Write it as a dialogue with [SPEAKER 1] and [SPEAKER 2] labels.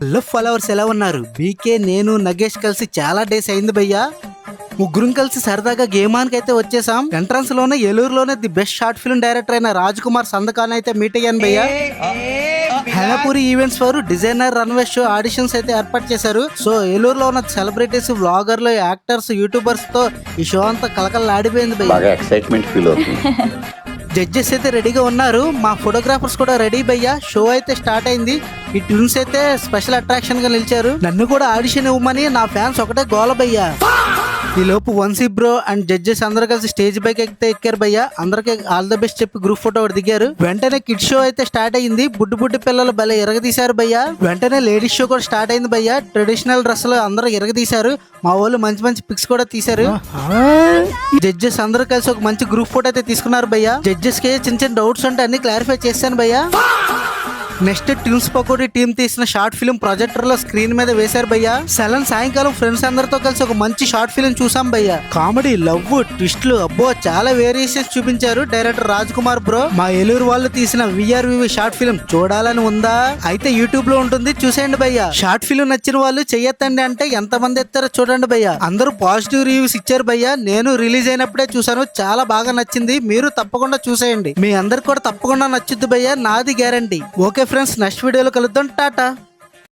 [SPEAKER 1] Hello followers, ఎలా ఉన్నారు? BK, నేను, నగేష్ కలిసి చాలా డేస్ అయింది భయ్యా. ముగ్గురం కలిసి సరదాగా గేమానికి అయితే వచ్చేసాం. ఎంట్రన్స్ లోనే ఏలూరులోనే the best short film director అయిన రాజ్ కుమార్ సందకాన్ అయితే మీట్ అయ్యాను భయ్యా. హేళపూరి ఈవెంట్స్ వారు డిజైనర్ రన్వే షో ఆడిషన్స్ అయితే ఏర్పాటు చేశారు. సో ఏలూరులో ఉన్న సెలబ్రిటీస్, వ్లాగర్లు, యాక్టర్స్, యూట్యూబర్స్ తో ఈ షో అంతా కలకలలాడిపోయింది భయ్యా.
[SPEAKER 2] ఎక్సైట్మెంట్ ఫీల్ అవుతుంది.
[SPEAKER 1] జడ్జెస్ అయితే రెడీగా ఉన్నారు, మా ఫోటోగ్రాఫర్స్ కూడా రెడీ భయ్యా. షో అయితే స్టార్ట్ అయింది. ఈ ట్యూన్స్ అయితే స్పెషల్ అట్రాక్షన్ గా నిలిచారు. నన్ను కూడా ఆడిషన్ ఇవ్వమని నా ఫ్యాన్స్ ఒకటే గోల భయ్యా. ఈ లోపు వన్సీ బ్రో అండ్ జడ్జెస్ అందరూ కలిసి స్టేజ్ పైకి ఎక్కారు భయ్యా. అందరికి ఆల్ ద బెస్ట్ చెప్పి గ్రూప్ ఫోటో ఒకటి దిగారు. వెంటనే కిడ్ షో అయితే స్టార్ట్ అయింది. బుడ్డి పిల్లలు భలే ఎరగదీశారు భయ్యా. వెంటనే లేడీస్ షో కూడా స్టార్ట్ అయింది భయ్యా. ట్రెడిషనల్ డ్రెస్ లో అందరూ ఎరగదీశారు. మా వాళ్ళు మంచి మంచి పిక్స్ కూడా తీశారు. జడ్జెస్ అందరూ కలిసి ఒక మంచి గ్రూప్ ఫోటో అయితే తీసుకున్నారు భయ్యా. జడ్జెస్ కి చిన్న డౌట్స్ ఉంటే అన్ని క్లారిఫై చేశాను భయ్యా. నెక్స్ట్ ట్యూన్స్ పకోడీ టీమ్ తీసిన షార్ట్ ఫిల్మ్ ప్రొజెక్టర్ లో స్క్రీన్ మీద వేశారు భయ్యా. సలన్ సాయంకాలం ఫ్రెండ్స్ అందరితో కలిసి ఒక మంచి షార్ట్ ఫిల్మ్ చూసాం భయ్యా. కామెడీ, లవ్, ట్విస్ట్లు, అబ్బో చాలా వేరియేషన్స్ చూపించారు డైరెక్టర్ రాజ్ కుమార్ బ్రో. మా ఏలూరు వాళ్ళు తీసిన విఆర్వివి షార్ట్ ఫిల్మ్ చూడాలని ఉందా? అయితే యూట్యూబ్ లో ఉంటుంది, చూసేయండి భయ్యా. షార్ట్ ఫిల్మ్ నచ్చిన వాళ్ళు చెయ్యొద్దండి అంటే ఎంత మంది ఎత్తారో చూడండి భయ్యా. అందరూ పాజిటివ్ రివ్యూస్ ఇచ్చారు భయ్యా. నేను రిలీజ్ అయినప్పుడే చూసాను, చాలా బాగా నచ్చింది. మీరు తప్పకుండా చూసేయండి, మీ అందరికి కూడా తప్పకుండా నచ్చుద్ది భయ్యా, నాది గ్యారంటీ. ఓకే ఫ్రెండ్స్, నెక్స్ట్ వీడియోలో కలుద్దాం. టాటా.